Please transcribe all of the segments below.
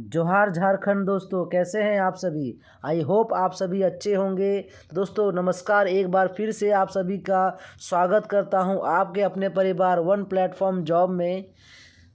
जोहार झारखंड दोस्तों, कैसे हैं आप सभी। आई होप आप सभी अच्छे होंगे। तो दोस्तों नमस्कार, एक बार फिर से आप सभी का स्वागत करता हूं आपके अपने परिवार वन प्लेटफॉर्म जॉब में।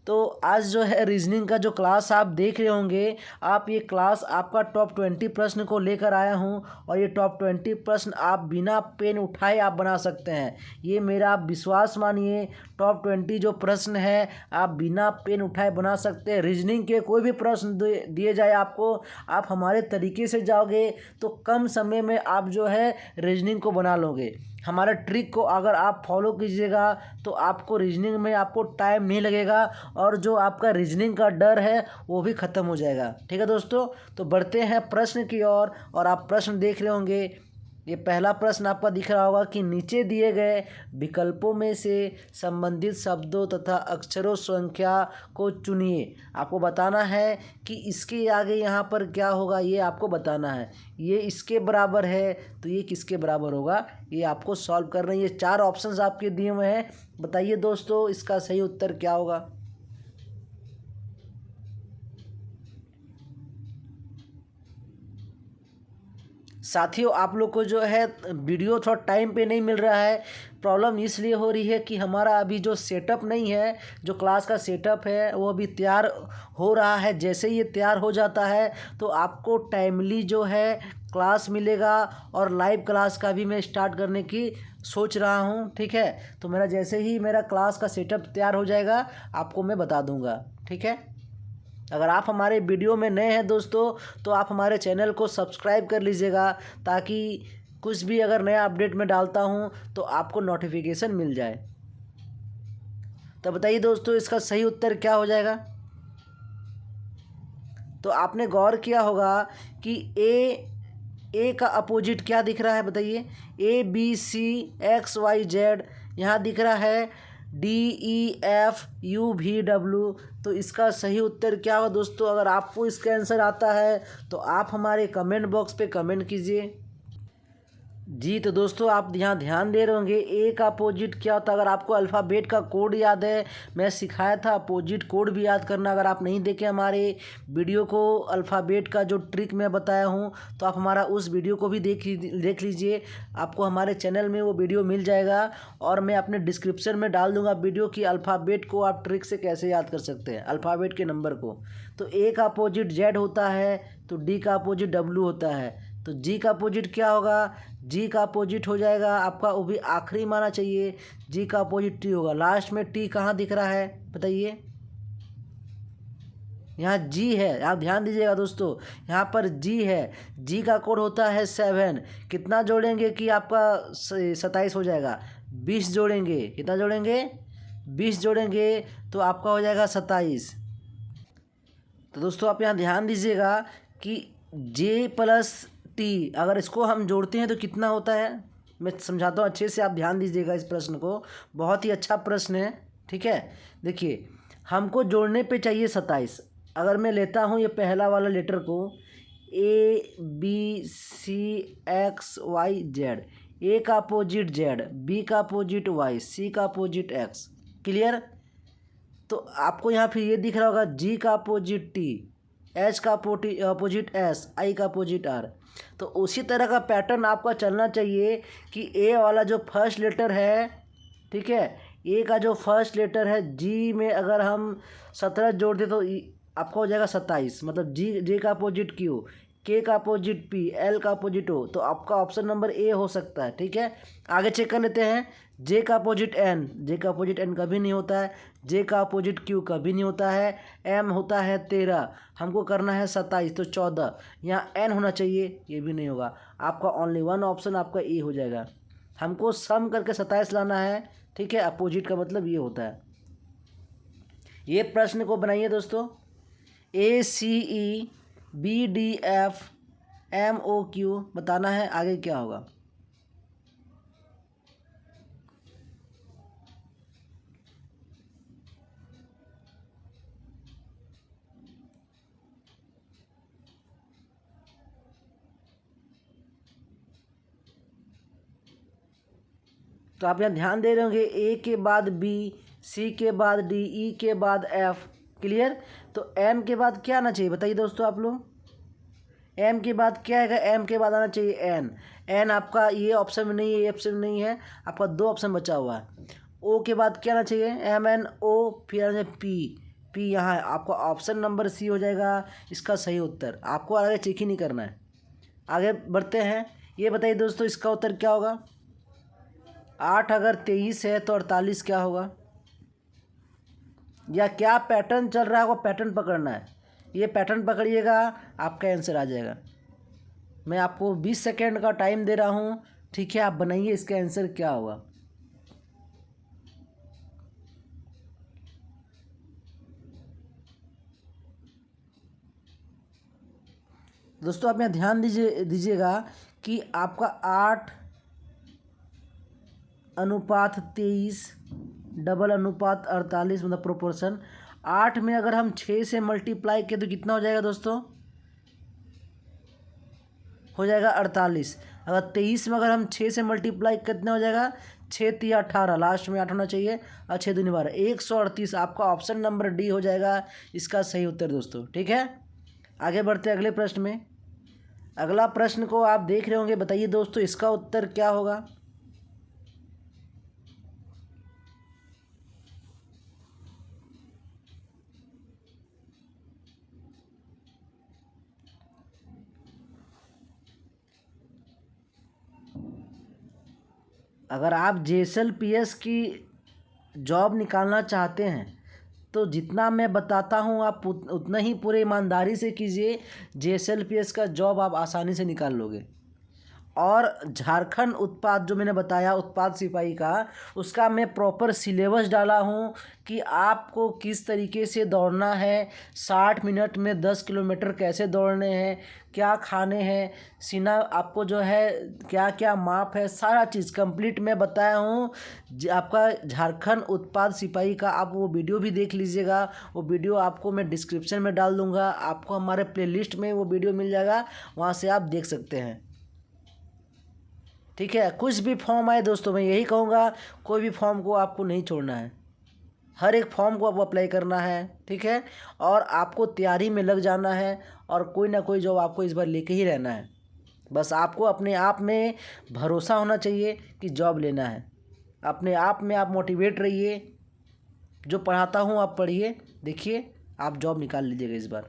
तो आज जो है रीजनिंग का जो क्लास आप देख रहे होंगे, आप ये क्लास आपका टॉप 20 प्रश्न को लेकर आया हूं और ये टॉप 20 प्रश्न आप बिना पेन उठाए आप बना सकते हैं। ये मेरा आप विश्वास मानिए, टॉप 20 जो प्रश्न है आप बिना पेन उठाए बना सकते हैं। रीजनिंग के कोई भी प्रश्न दिए जाए आपको, आप हमारे तरीके से जाओगे तो कम समय में आप जो है रीजनिंग को बना लोगे। हमारा ट्रिक को अगर आप फॉलो कीजिएगा तो आपको रीजनिंग में आपको टाइम नहीं लगेगा और जो आपका रीजनिंग का डर है वो भी ख़त्म हो जाएगा। ठीक है दोस्तों, तो बढ़ते हैं प्रश्न की ओर। और आप प्रश्न देख रहे होंगे, ये पहला प्रश्न आपका दिख रहा होगा कि नीचे दिए गए विकल्पों में से संबंधित शब्दों तथा अक्षरों संख्या को चुनिए। आपको बताना है कि इसके आगे यहाँ पर क्या होगा, ये आपको बताना है। ये इसके बराबर है तो ये किसके बराबर होगा, ये आपको सॉल्व करना है। ये 4 ऑप्शंस आपके दिए हुए हैं। बताइए दोस्तों इसका सही उत्तर क्या होगा। साथियों आप लोग को जो है वीडियो थोड़ा टाइम पे नहीं मिल रहा है। प्रॉब्लम इसलिए हो रही है कि हमारा अभी जो सेटअप नहीं है, जो क्लास का सेटअप है वो अभी तैयार हो रहा है। जैसे ही ये तैयार हो जाता है तो आपको टाइमली जो है क्लास मिलेगा और लाइव क्लास का भी मैं स्टार्ट करने की सोच रहा हूँ। ठीक है, तो मेरा जैसे ही मेरा क्लास का सेटअप तैयार हो जाएगा आपको मैं बता दूँगा। ठीक है, अगर आप हमारे वीडियो में नए हैं दोस्तों तो आप हमारे चैनल को सब्सक्राइब कर लीजिएगा, ताकि कुछ भी अगर नया अपडेट मैं डालता हूं तो आपको नोटिफिकेशन मिल जाए। तो बताइए दोस्तों इसका सही उत्तर क्या हो जाएगा। तो आपने गौर किया होगा कि ए का अपोजिट क्या दिख रहा है, बताइए। ABCXYZ यहाँ दिख रहा है DEFUVW। तो इसका सही उत्तर क्या होगा दोस्तों। अगर आपको इसका आंसर आता है तो आप हमारे कमेंट बॉक्स पे कमेंट कीजिए। जी तो दोस्तों आप यहाँ ध्यान दे रहे होंगे ए का अपोजिट क्या होता है। अगर आपको अल्फ़ाबेट का कोड याद है, मैं सिखाया था अपोजिट कोड भी याद करना। अगर आप नहीं देखे हमारे वीडियो को, अल्फ़ाबेट का जो ट्रिक मैं बताया हूँ, तो आप हमारा उस वीडियो को भी देख लीजिए। आपको हमारे चैनल में वो वीडियो मिल जाएगा और मैं अपने डिस्क्रिप्शन में डाल दूँगा वीडियो की अल्फ़ाबेट को आप ट्रिक से कैसे याद कर सकते हैं, अल्फ़ाबेट के नंबर को। तो ए का अपोजिट जेड होता है, तो डी का अपोजिट डब्लू होता है। तो जी का अपोजिट क्या होगा, जी का अपोजिट हो जाएगा आपका, वो भी आखिरी माना चाहिए। जी का अपोजिट टी होगा। लास्ट में टी कहाँ दिख रहा है बताइए। यहाँ जी है, आप ध्यान दीजिएगा दोस्तों, यहाँ पर जी है। जी का कोड होता है 7। कितना जोड़ेंगे कि आपका 27 हो जाएगा। 20 जोड़ेंगे, कितना जोड़ेंगे 20 जोड़ेंगे तो आपका हो जाएगा 27। तो दोस्तों आप यहाँ ध्यान दीजिएगा कि जे प्लस टी अगर इसको हम जोड़ते हैं तो कितना होता है। मैं समझाता हूँ अच्छे से, आप ध्यान दीजिएगा इस प्रश्न को, बहुत ही अच्छा प्रश्न है। ठीक है, देखिए हमको जोड़ने पे चाहिए 27। अगर मैं लेता हूँ ये पहला वाला लेटर को, ABCXYZ। ए का अपोजिट जेड, बी का अपोजिट वाई, सी का अपोजिट एक्स। क्लियर। तो आपको यहाँ फिर ये दिख रहा होगा जी का अपोजिट टी, एच का अपोजिट एस, आई का अपोजिट आर। तो उसी तरह का पैटर्न आपका चलना चाहिए कि ए वाला जो फर्स्ट लेटर है, ठीक है, ए का जो फर्स्ट लेटर है जी में अगर हम 17 जोड़ दे तो आपका हो जाएगा 27। मतलब जी, जे का अपोजिट क्यू, के का अपोजिट पी, एल का अपोजिट ओ। तो आपका ऑप्शन नंबर ए हो सकता है। ठीक है, आगे चेक कर लेते हैं। जे का अपोजिट एन, जे का अपोजिट एन कभी नहीं होता है। जे का अपोजिट क्यू कभी नहीं होता है। एम होता है 13, हमको करना है 27 तो 14। यहाँ एन होना चाहिए, ये भी नहीं होगा। आपका ओनली वन ऑप्शन आपका ए हो जाएगा। हमको सम करके 27 लाना है। ठीक है, अपोजिट का मतलब ये होता है। ये प्रश्न को बनाइए दोस्तों। ACEBDFMOQ बताना है, आगे क्या होगा। तो आप यहाँ ध्यान दे रहे होंगे, ए के बाद बी, सी के बाद डी, ई के बाद एफ, क्लियर। तो एम के बाद क्या आना चाहिए बताइए दोस्तों आप लोग। एम के बाद क्या आएगा, एम के बाद आना चाहिए एन। एन आपका ये ऑप्शन में नहीं है, ये ऑप्शन में नहीं है, आपका दो ऑप्शन बचा हुआ है। ओ के बाद क्या आना चाहिए, एम एन ओ, फिर आना चाहिए पी। पी यहाँ है, आपका ऑप्शन नंबर सी हो जाएगा इसका सही उत्तर। आपको आगे चेक ही नहीं करना है। आगे बढ़ते हैं। ये बताइए दोस्तों इसका उत्तर क्या होगा। 8 अगर 23 है तो 48 क्या होगा, या क्या पैटर्न चल रहा है वो पैटर्न पकड़ना है। ये पैटर्न पकड़िएगा आपका आंसर आ जाएगा। मैं आपको 20 सेकेंड का टाइम दे रहा हूँ, ठीक है। आप बनाइए इसका आंसर क्या होगा। दोस्तों आप यहाँ ध्यान दीजिएगा कि आपका 8:23 डबल अनुपात 48 मतलब प्रोपोर्शन। 8 में अगर हम 6 से मल्टीप्लाई किए तो कितना हो जाएगा दोस्तों, हो जाएगा 48। अगर 23 में अगर हम 6 से मल्टीप्लाई कितना हो जाएगा, 6 तिया 18, लास्ट में 8 होना चाहिए, और 6 दूनी 12, 138। आपका ऑप्शन नंबर डी हो जाएगा इसका सही उत्तर दोस्तों, ठीक है। आगे बढ़ते हैं अगले प्रश्न में। अगला प्रश्न को आप देख रहे होंगे, बताइए दोस्तों इसका उत्तर क्या होगा। अगर आप JSLPS की जॉब निकालना चाहते हैं तो जितना मैं बताता हूँ आप उतना ही पूरे ईमानदारी से कीजिए। JSLPS का जॉब आप आसानी से निकाल लोगे। और झारखंड उत्पाद जो मैंने बताया उत्पाद सिपाही का, उसका मैं प्रॉपर सिलेबस डाला हूँ कि आपको किस तरीके से दौड़ना है, 60 मिनट में 10 किलोमीटर कैसे दौड़ने हैं, क्या खाने हैं, सीना आपको जो है क्या क्या माप है, सारा चीज़ कंप्लीट मैं बताया हूँ। आपका झारखंड उत्पाद सिपाही का आप वो वीडियो भी देख लीजिएगा। वो वीडियो आपको मैं डिस्क्रिप्शन में डाल दूँगा, आपको हमारे प्लेलिस्ट में वो वीडियो मिल जाएगा, वहाँ से आप देख सकते हैं, ठीक है। कुछ भी फॉर्म आए दोस्तों, मैं यही कहूँगा कोई भी फॉर्म को आपको नहीं छोड़ना है, हर एक फॉर्म को आपको अप्लाई करना है, ठीक है। और आपको तैयारी में लग जाना है, और कोई ना कोई जॉब आपको इस बार लेके ही रहना है। बस आपको अपने आप में भरोसा होना चाहिए कि जॉब लेना है। अपने आप में आप मोटिवेट रहिए, जो पढ़ाता हूँ आप पढ़िए, देखिए आप जॉब निकाल लीजिएगा इस बार।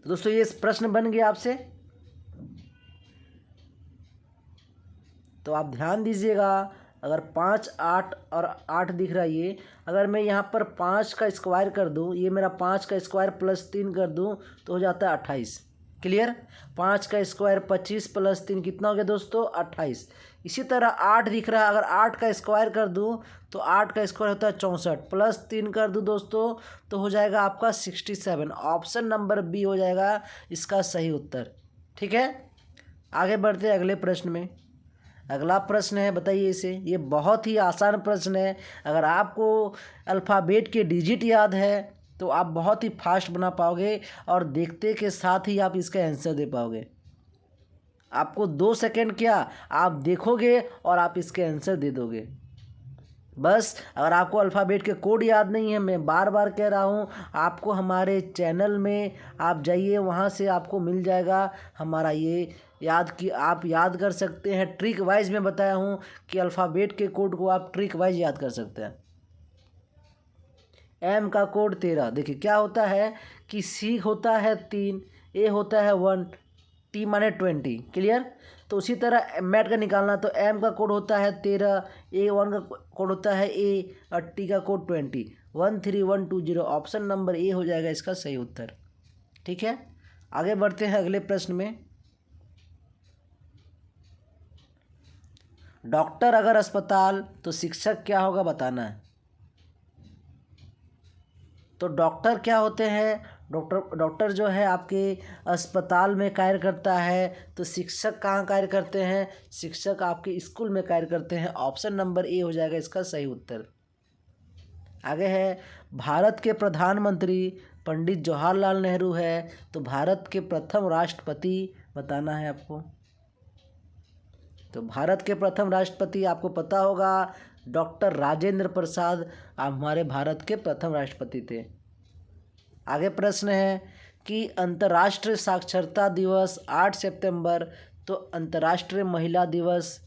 तो दोस्तों ये प्रश्न बन गया आपसे, तो आप ध्यान दीजिएगा। अगर 5 8 और 8 दिख रहा है ये, अगर मैं यहाँ पर 5 का स्क्वायर कर दूँ, ये मेरा 5 का स्क्वायर प्लस 3 कर दूँ तो हो जाता है 28। क्लियर। 5 का स्क्वायर 25 प्लस 3 कितना हो गया दोस्तों, 28। इसी तरह 8 दिख रहा है, अगर 8 का स्क्वायर कर दूँ तो 8 का स्क्वायर होता है 64, प्लस 3 कर दूँ दोस्तों तो हो जाएगा आपका 67। ऑप्शन नंबर बी हो जाएगा इसका सही उत्तर, ठीक है। आगे बढ़ते हैं अगले प्रश्न में। अगला प्रश्न है, बताइए इसे, ये बहुत ही आसान प्रश्न है। अगर आपको अल्फ़ाबेट के डिजिट याद है तो आप बहुत ही फास्ट बना पाओगे, और देखते के साथ ही आप इसका आंसर दे पाओगे। आपको 2 सेकंड क्या, आप देखोगे और आप इसके आंसर दे दोगे। बस अगर आपको अल्फ़ाबेट के कोड याद नहीं है, मैं बार बार कह रहा हूँ, आपको हमारे चैनल में आप जाइए, वहाँ से आपको मिल जाएगा हमारा ये आप याद कर सकते हैं। ट्रिक वाइज मैं बताया हूँ कि अल्फ़ाबेट के कोड को आप ट्रिक वाइज याद कर सकते हैं। एम का कोड 13, देखिए क्या होता है कि सी होता है 3, ए होता है 1, टी माने 20। क्लियर। तो उसी तरह मैट का निकालना, तो एम का कोड होता है 13, A1 का कोड होता है ए, और टी का कोड 20, 13120। ऑप्शन नंबर ए हो जाएगा इसका सही उत्तर, ठीक है। आगे बढ़ते हैं अगले प्रश्न में। डॉक्टर अगर अस्पताल तो शिक्षक क्या होगा बताना है। तो डॉक्टर क्या होते हैं, डॉक्टर जो है आपके अस्पताल में कार्य करता है। तो शिक्षक कहाँ कार्य करते हैं, शिक्षक आपके स्कूल में कार्य करते हैं। ऑप्शन नंबर ए हो जाएगा इसका सही उत्तर। आगे है, भारत के प्रधानमंत्री पंडित जवाहरलाल नेहरू है, तो भारत के प्रथम राष्ट्रपति बताना है आपको। तो भारत के प्रथम राष्ट्रपति आपको पता होगा डॉक्टर राजेंद्र प्रसाद हमारे भारत के प्रथम राष्ट्रपति थे। आगे प्रश्न है कि अंतर्राष्ट्रीय साक्षरता दिवस 8 सितंबर, तो अंतर्राष्ट्रीय महिला दिवस।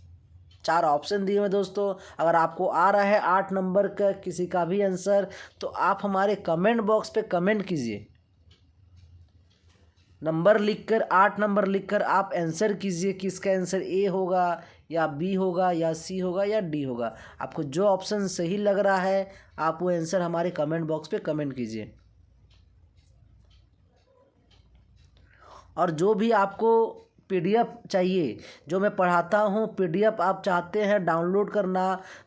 4 ऑप्शन दिए हैं दोस्तों। अगर आपको आ रहा है 8 नंबर का किसी का भी आंसर, तो आप हमारे कमेंट बॉक्स पे कमेंट कीजिए। नंबर लिखकर 8 नंबर लिखकर आप आंसर कीजिए कि इसका आंसर ए होगा या बी होगा या सी होगा या डी होगा। आपको जो ऑप्शन सही लग रहा है आप वो आंसर हमारे कमेंट बॉक्स पे कमेंट कीजिए। और जो भी आपको पीडीएफ चाहिए, जो मैं पढ़ाता हूँ पीडीएफ आप चाहते हैं डाउनलोड करना,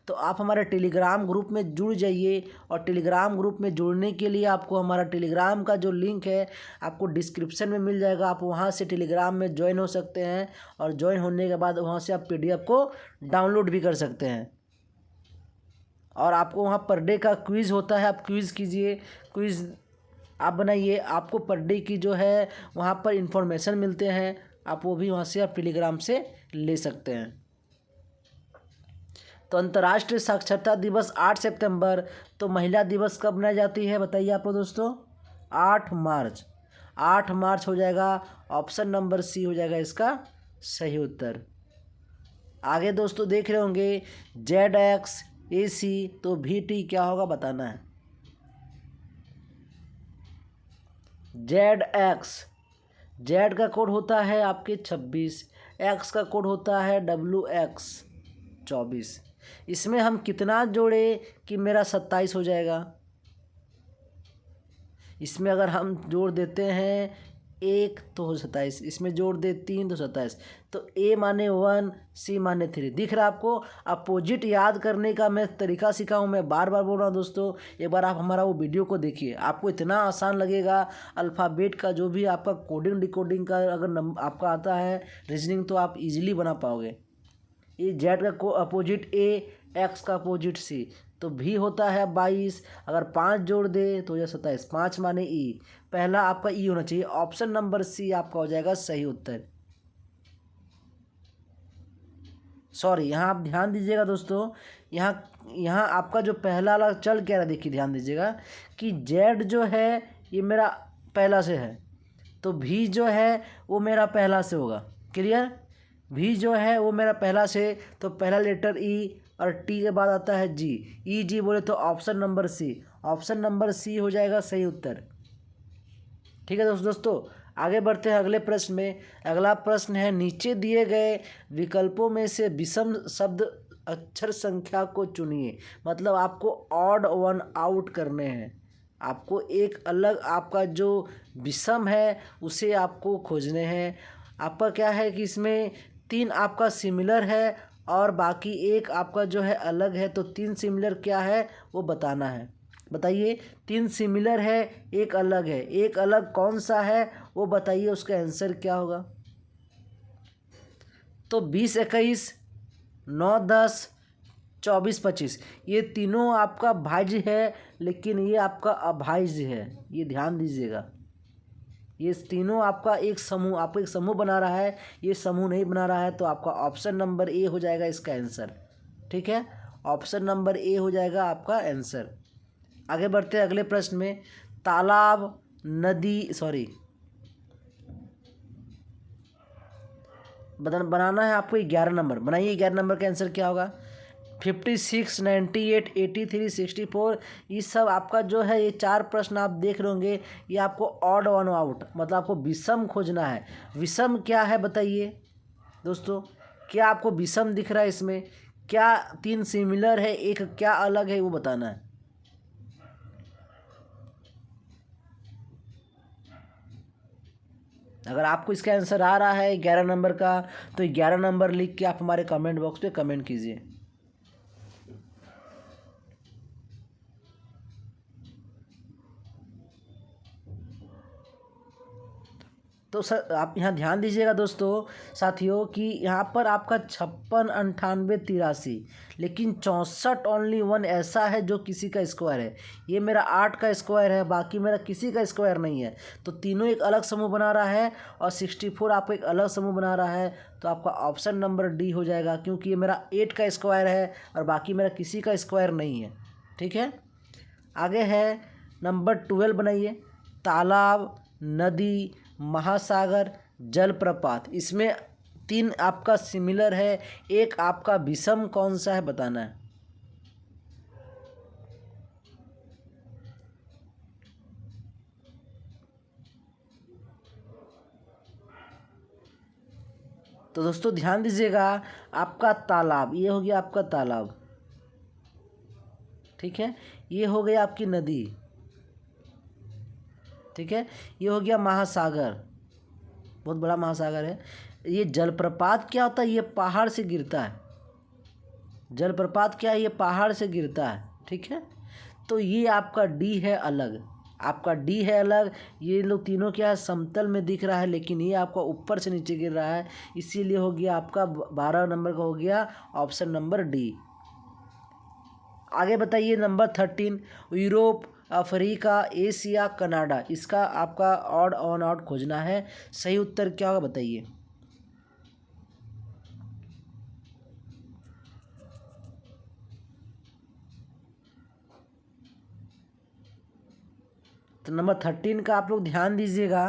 तो आप हमारे टेलीग्राम ग्रुप में जुड़ जाइए। और टेलीग्राम ग्रुप में जुड़ने के लिए आपको हमारा टेलीग्राम का जो लिंक है आपको डिस्क्रिप्शन में मिल जाएगा। आप वहाँ से टेलीग्राम में ज्वाइन हो सकते हैं और ज्वाइन होने के बाद वहाँ से आप पीडीएफ को डाउनलोड भी कर सकते हैं। और आपको वहाँ पर डे का क्विज़ होता है, आप क्विज़ कीजिए, क्विज़ आप बनाइए। आपको पर डे की जो है वहाँ पर इंफॉर्मेशन मिलते हैं, आप वो भी वहाँ से आप टेलीग्राम से ले सकते हैं। तो अंतर्राष्ट्रीय साक्षरता दिवस 8 सितंबर, तो महिला दिवस कब मनाई जाती है बताइए आप दोस्तों? 8 मार्च। 8 मार्च हो जाएगा, ऑप्शन नंबर सी हो जाएगा इसका सही उत्तर। आगे दोस्तों देख रहे होंगे ZXAC, तो VT क्या होगा बताना है। जेड का कोड होता है आपके 26, एक्स का कोड होता है WX 24। इसमें हम कितना जोड़े कि मेरा 27 हो जाएगा? इसमें अगर हम जोड़ देते हैं 1 तो हो 27, इसमें जोड़ दे 3 तो 27। तो A माने 1, C माने 3। दिख रहा है आपको? अपोजिट याद करने का मैं तरीका सीखा हूँ, मैं बार बार बोल रहा हूँ दोस्तों। एक बार आप हमारा वो वीडियो को देखिए, आपको इतना आसान लगेगा। अल्फ़ाबेट का जो भी आपका कोडिंग डिकोडिंग का अगर आपका आता है रीजनिंग, तो आप इजीली बना पाओगे। ये जेड का अपोजिट A, एक्स का अपोजिट C, तो भी होता है 22। अगर 5 जोड़ दे तो यह 27। 5 माने ई, पहला आपका ई होना चाहिए। ऑप्शन नंबर सी आपका हो जाएगा सही उत्तर। सॉरी, यहाँ आप ध्यान दीजिएगा दोस्तों, यहाँ आपका जो पहला वाला चल क्या रहा देखिए, ध्यान दीजिएगा कि जेड जो है ये मेरा पहला से है, तो भी जो है वो मेरा पहला से होगा। क्लियर? भी जो है वो मेरा पहला से, तो पहला लेटर ई और टी के बाद आता है जी। ई जी बोले तो option number C. Option number C हो जाएगा सही उत्तर। ठीक है दोस्तों, आगे बढ़ते हैं अगले प्रश्न में। अगला प्रश्न है, नीचे दिए गए विकल्पों में से विषम शब्द अक्षर संख्या को चुनिए। मतलब आपको ऑड वन आउट करने हैं, आपको एक अलग आपका जो विषम है उसे आपको खोजने हैं। आपका क्या है कि इसमें 3 आपका सिमिलर है और बाकी एक आपका जो है अलग है, तो 3 सिमिलर क्या है वो बताना है। बताइए, 3 सिमिलर है, एक अलग है, एक अलग कौन सा है वो बताइए, उसका आंसर क्या होगा? तो 20, 21, 9, 10, 24, 25, ये तीनों आपका भाज्य है, लेकिन ये आपका अभाज्य है, ये ध्यान दीजिएगा। ये तीनों आपका एक समूह, आपको एक समूह बना रहा है, ये समूह नहीं बना रहा है, तो आपका ऑप्शन नंबर ए हो जाएगा इसका आंसर। ठीक है, ऑप्शन नंबर ए हो जाएगा आपका आंसर। आगे बढ़ते हैं अगले प्रश्न में। तालाब, नदी, सॉरी, बनाना है आपको 11 नंबर। बनाइए 11 नंबर का आंसर क्या होगा? 56, 98, 83, 64, ये सब आपका जो है, ये 4 प्रश्न आप देख रहे होंगे, ये आपको ऑड वन आउट, मतलब आपको विषम खोजना है। विषम क्या है बताइए दोस्तों? क्या आपको विषम दिख रहा है इसमें? क्या 3 सिमिलर है, एक क्या अलग है वो बताना है। अगर आपको इसका आंसर आ रहा है 11 नंबर का, तो 11 नंबर लिख के आप हमारे कमेंट बॉक्स पे कमेंट कीजिए। तो सर आप यहाँ ध्यान दीजिएगा दोस्तों साथियों कि यहाँ पर आपका 56, 98, 83, लेकिन 64 ओनली वन ऐसा है जो किसी का स्क्वायर है। ये मेरा 8 का स्क्वायर है, बाकी मेरा किसी का स्क्वायर नहीं है। तो तीनों एक अलग समूह बना रहा है और 64 आपको एक अलग समूह बना रहा है। तो आपका ऑप्शन नंबर डी हो जाएगा, क्योंकि ये मेरा 8 का स्क्वायर है और बाकी मेरा किसी का स्क्वायर नहीं है। ठीक है, आगे है नंबर 12 बनाइए। तालाब, नदी, महासागर, जलप्रपात, इसमें 3 आपका सिमिलर है, एक आपका विषम कौन सा है बताना है। तो दोस्तों ध्यान दीजिएगा, आपका तालाब, ये हो गया आपका तालाब। ठीक है, ये हो गई आपकी नदी। ठीक है, ये हो गया महासागर, बहुत बड़ा महासागर है। ये जलप्रपात क्या होता है, ये पहाड़ से गिरता है। जलप्रपात क्या है, ये पहाड़ से गिरता है। ठीक है, तो ये आपका डी है अलग, आपका डी है अलग। ये लोग तीनों क्या है, समतल में दिख रहा है, लेकिन ये आपका ऊपर से नीचे गिर रहा है, इसीलिए हो गया आपका 12 नंबर का हो गया ऑप्शन नंबर डी। आगे बताइए number 13, Europe, Africa, Asia, Canada, इसका आपका ऑड ऑन आउट खोजना है। सही उत्तर क्या होगा बताइए। तो नंबर 13 का आप लोग ध्यान दीजिएगा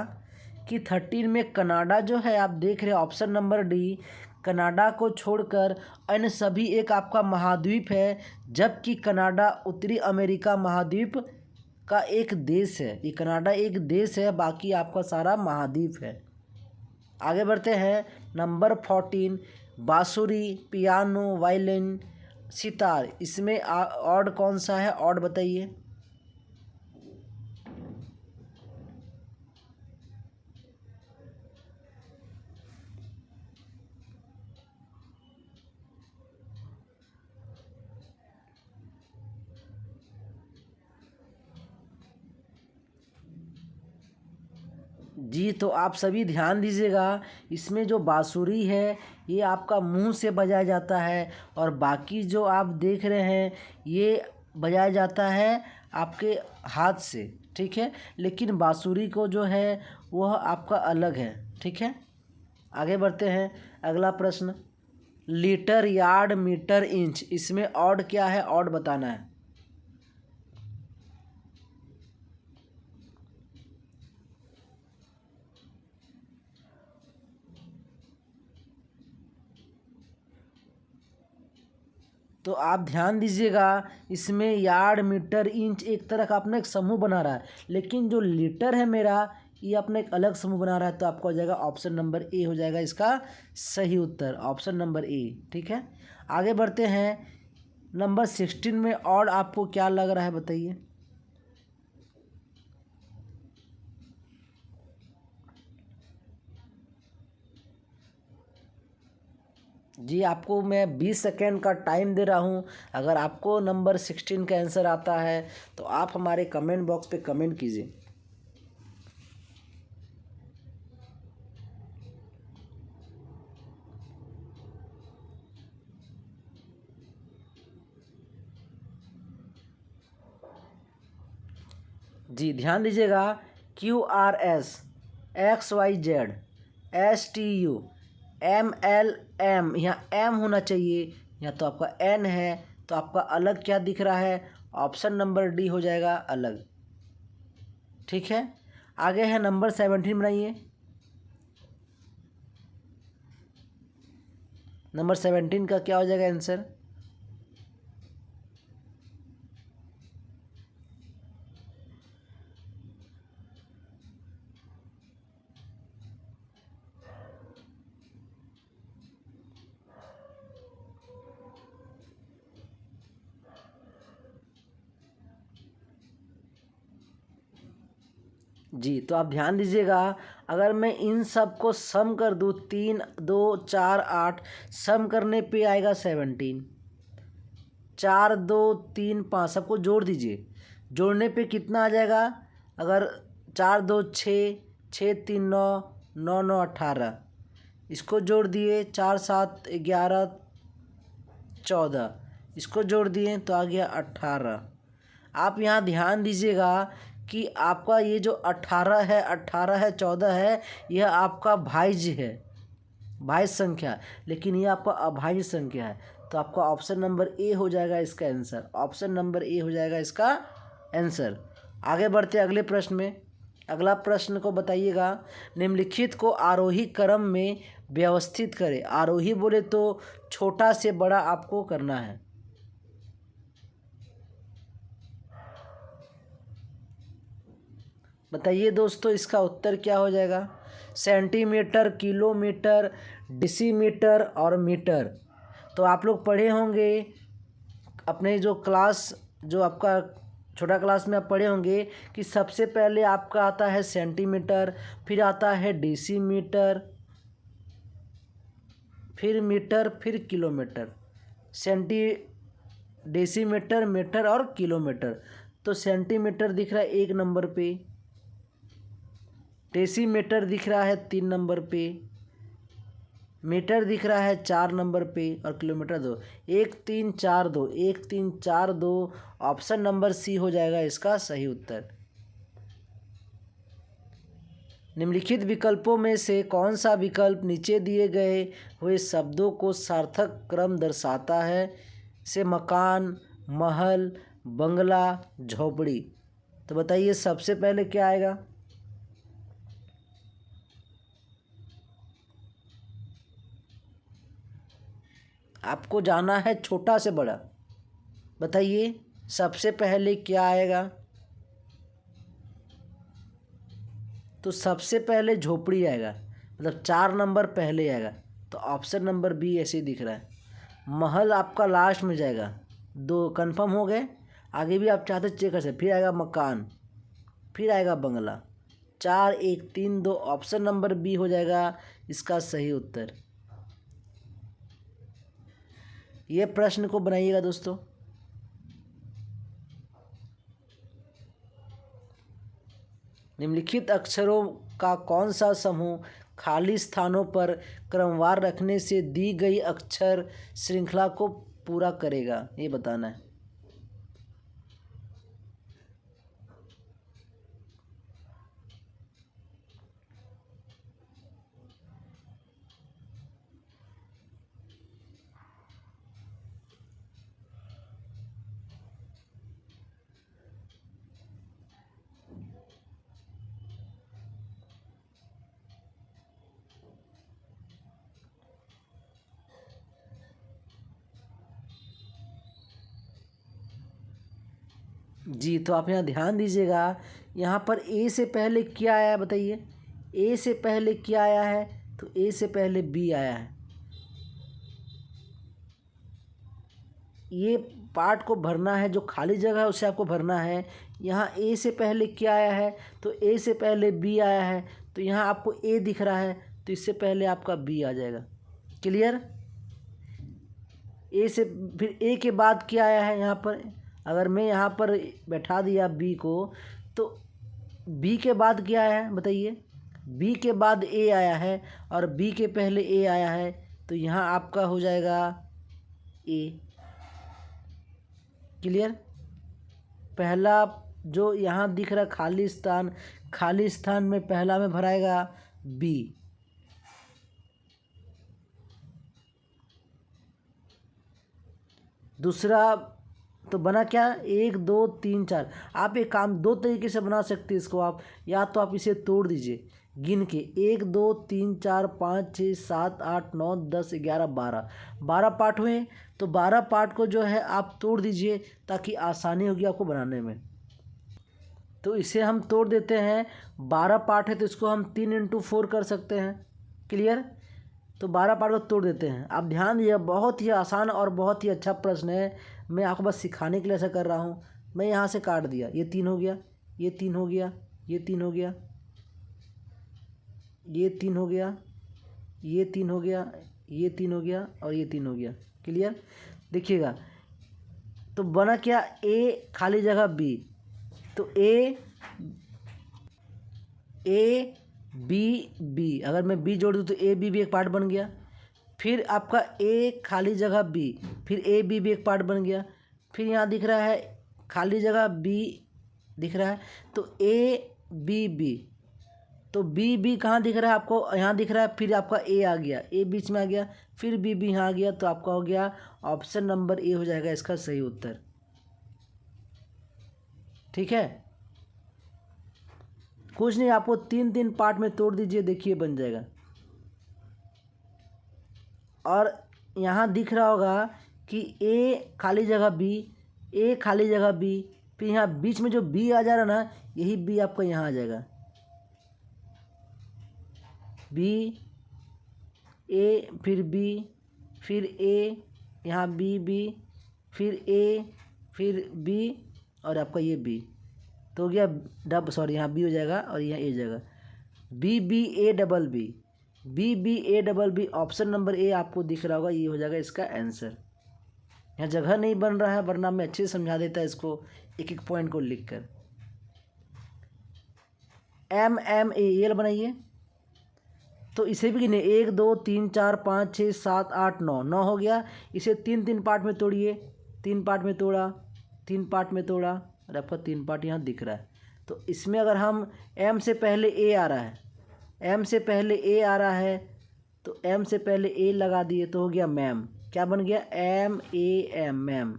कि 13 में कनाडा जो है, आप देख रहे हैं ऑप्शन नंबर डी, कनाडा को छोड़कर अन्य सभी एक आपका महाद्वीप है, जबकि कनाडा उत्तरी अमेरिका महाद्वीप का एक देश है। ये कनाडा एक देश है, बाकी आपका सारा महाद्वीप है। आगे बढ़ते हैं नंबर 14, बांसुरी, पियानो, वायलिन, सितार, इसमें ऑड कौन सा है, ऑड बताइए। जी, तो आप सभी ध्यान दीजिएगा, इसमें जो बांसुरी है ये आपका मुंह से बजाया जाता है, और बाकी जो आप देख रहे हैं ये बजाया जाता है आपके हाथ से। ठीक है, लेकिन बांसुरी को जो है वह आपका अलग है। ठीक है, आगे बढ़ते हैं। अगला प्रश्न, लीटर, यार्ड, मीटर, इंच, इसमें ऑड क्या है, ऑड बताना है। तो आप ध्यान दीजिएगा, इसमें यार्ड, मीटर, इंच एक तरह का अपना एक समूह बना रहा है, लेकिन जो लीटर है मेरा ये अपना एक अलग समूह बना रहा है। तो आपका हो जाएगा ऑप्शन नंबर ए हो जाएगा इसका सही उत्तर, ऑप्शन नंबर ए। ठीक है, आगे बढ़ते हैं। नंबर 16 में और आपको क्या लग रहा है बताइए। जी, आपको मैं 20 सेकेंड का टाइम दे रहा हूँ। अगर आपको नंबर 16 का आंसर आता है तो आप हमारे कमेंट बॉक्स पे कमेंट कीजिए। जी, ध्यान दीजिएगा, QRS, XYZ, STU, MLM, यहाँ M होना चाहिए, यहाँ तो आपका N है, तो आपका अलग क्या दिख रहा है, ऑप्शन नंबर डी हो जाएगा अलग। ठीक है, आगे है नंबर 17 बनाइए। नंबर 17 का क्या हो जाएगा आंसर। जी, तो आप ध्यान दीजिएगा, अगर मैं इन सब को सम कर दूँ, 3, 2, 4, 8, सम करने पे आएगा 17, 4, 2, 3, 5 सबको जोड़ दीजिए, जोड़ने पे कितना आ जाएगा। अगर 4, 2, 6, 6, 3, 9, 9 9 18, इसको जोड़ दिए 4 7 11 14, इसको जोड़ दिए तो आ गया 18। आप यहाँ ध्यान दीजिएगा कि आपका ये जो 18 है 14 है, यह आपका भाज्य है, भाज्य संख्या, लेकिन ये आपका अभाज्य संख्या है। तो आपका ऑप्शन नंबर ए हो जाएगा इसका आंसर, ऑप्शन नंबर ए हो जाएगा इसका आंसर। आगे बढ़ते अगले प्रश्न में। अगला प्रश्न को बताइएगा, निम्नलिखित को आरोही क्रम में व्यवस्थित करें। आरोही बोले तो छोटा से बड़ा आपको करना है। बताइए दोस्तों, इसका उत्तर क्या हो जाएगा? सेंटीमीटर, किलोमीटर, डेसीमीटर और मीटर। तो आप लोग पढ़े होंगे अपने जो क्लास, जो आपका छोटा क्लास में आप पढ़े होंगे कि सबसे पहले आपका आता है सेंटीमीटर, फिर आता है डेसीमीटर, फिर मीटर, फिर किलोमीटर। डेसीमीटर, मीटर और किलोमीटर। तो सेंटीमीटर दिख रहा है 1 नंबर पे, डेसीमीटर दिख रहा है 3 नंबर पे, मीटर दिख रहा है 4 नंबर पे और किलोमीटर 2। 1 3 4 2, 1 3 4 2, ऑप्शन नंबर सी हो जाएगा इसका सही उत्तर। निम्नलिखित विकल्पों में से कौन सा विकल्प नीचे दिए गए हुए शब्दों को सार्थक क्रम दर्शाता है? से मकान, महल, बंगला, झोपड़ी। तो बताइए सबसे पहले क्या आएगा? आपको जाना है छोटा से बड़ा। बताइए सबसे पहले क्या आएगा? तो सबसे पहले झोपड़ी आएगा, मतलब 4 नंबर पहले आएगा। तो ऑप्शन नंबर बी ऐसे ही दिख रहा है। महल आपका लास्ट में जाएगा। 2 कंफर्म हो गए। आगे भी आप चाहते चेक कर सकते। फिर आएगा मकान, फिर आएगा बंगला। 4 1 3 2, ऑप्शन नंबर बी हो जाएगा इसका सही उत्तर। ये प्रश्न को बनाइएगा दोस्तों। निम्नलिखित अक्षरों का कौन सा समूह खाली स्थानों पर क्रमवार रखने से दी गई अक्षर श्रृंखला को पूरा करेगा? ये बताना है। जी, तो आप यहाँ ध्यान दीजिएगा। यहाँ पर ए से पहले क्या आया है बताइए? ए से पहले क्या आया है? तो ए से पहले बी आया है। ये पार्ट को भरना है, जो खाली जगह है उसे आपको भरना है। यहाँ ए से पहले क्या आया है? तो ए से पहले बी आया है। तो यहाँ आपको ए दिख रहा है, तो इससे पहले आपका बी आ जाएगा। क्लियर? ए से फिर ए के बाद क्या आया है यहाँ पर? अगर मैं यहाँ पर बैठा दिया बी को, तो बी के बाद क्या आया है बताइए? बी के बाद ए आया है और बी के पहले ए आया है। तो यहाँ आपका हो जाएगा ए। क्लियर? पहला जो यहाँ दिख रहा खाली स्थान में पहला में भराएगा बी। दूसरा तो बना क्या? 1 2 3 4। आप एक काम 2 तरीके से बना सकते हैं इसको। आप या तो आप इसे तोड़ दीजिए गिन के, 1 2 3 4 5 6 7 8 9 10 11 12, 12 पार्ट हुए। तो 12 पार्ट को जो है आप तोड़ दीजिए, ताकि आसानी होगी आपको बनाने में। तो इसे हम तोड़ देते हैं। 12 पार्ट है तो इसको हम 3 × 4 कर सकते हैं। क्लियर? तो 12 पार्ट को तोड़ देते हैं। आप ध्यान दिए, बहुत ही आसान और बहुत ही अच्छा प्रश्न है। मैं आपको बस सिखाने के लिए ऐसा कर रहा हूँ। मैं यहाँ से काट दिया, ये 3 हो गया, ये 3 हो गया, ये 3 हो गया, ये 3 हो गया, ये 3 हो गया, ये 3 हो गया और ये 3 हो गया। क्लियर? देखिएगा तो बना क्या? ए खाली जगह बी। तो ए बी, अगर मैं बी जोड़ दूँ तो ए बी भी एक पार्ट बन गया। फिर आपका ए खाली जगह बी, फिर ए बी भी एक पार्ट बन गया। फिर यहाँ दिख रहा है खाली जगह बी दिख रहा है, तो ए बी बी, तो बी बी कहाँ दिख रहा है आपको, यहाँ दिख रहा है। फिर आपका ए आ गया, ए बीच में आ गया, फिर बी बी यहाँ आ गया, तो आपका हो गया ऑप्शन नंबर ए हो जाएगा इसका सही उत्तर। ठीक है, कुछ नहीं, आपको 3 पार्ट में तोड़ दीजिए, देखिए बन जाएगा। और यहाँ दिख रहा होगा कि ए खाली जगह बी, ए खाली जगह बी, फिर यहाँ बीच में जो बी आ जा रहा ना, यही बी आपका यहाँ आ जाएगा। बी ए, फिर बी, फिर ए, यहाँ बी बी, फिर ए, फिर बी, और आपका ये बी, तो हो गया सॉरी यहाँ बी हो जाएगा और यहाँ ए जाएगा। B B A double B, B B A double B, option number A आपको दिख रहा होगा, ये हो जाएगा इसका आंसर। यहाँ जगह नहीं बन रहा है, वरना मैं अच्छे से समझा देता इसको एक एक पॉइंट को लिख कर। एम एम ए एल बनाइए, तो इसे भी गिने 1 2 3 4 5 6 7 8 9, 9 हो गया। इसे 3 पार्ट में तोड़िए, 3 पार्ट में तोड़ा, 3 पार्ट में तोड़ा, और आपका 3 पार्ट यहाँ दिख रहा है। तो इसमें अगर हम एम से पहले ए आ रहा है, एम से पहले ए आ रहा है, तो एम से पहले ए लगा दिए, तो हो गया मैम। क्या बन गया, एम ए एम, मैम।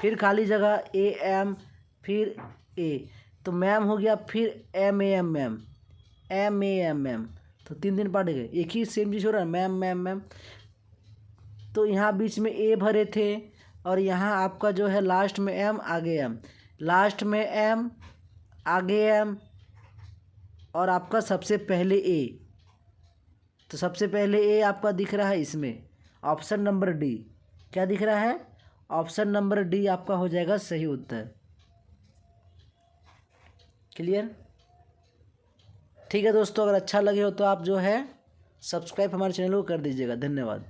फिर खाली जगह ए एम, फिर ए, तो मैम हो गया। फिर M A M, ma'am, M A M, ma'am. तो 3 पार्ट गए, एक ही सेम चीज़ हो रहा है, मैम मैम मैम। तो यहाँ बीच में ए भरे थे, और यहाँ आपका जो है लास्ट में एम, आगे एम, लास्ट में एम, आगे एम, और आपका सबसे पहले ए। तो सबसे पहले ए आपका दिख रहा है इसमें, ऑप्शन नंबर डी। क्या दिख रहा है, ऑप्शन नंबर डी आपका हो जाएगा सही उत्तर। क्लियर? ठीक है दोस्तों, अगर अच्छा लगे हो तो आप जो है सब्सक्राइब हमारे चैनल को कर दीजिएगा। धन्यवाद।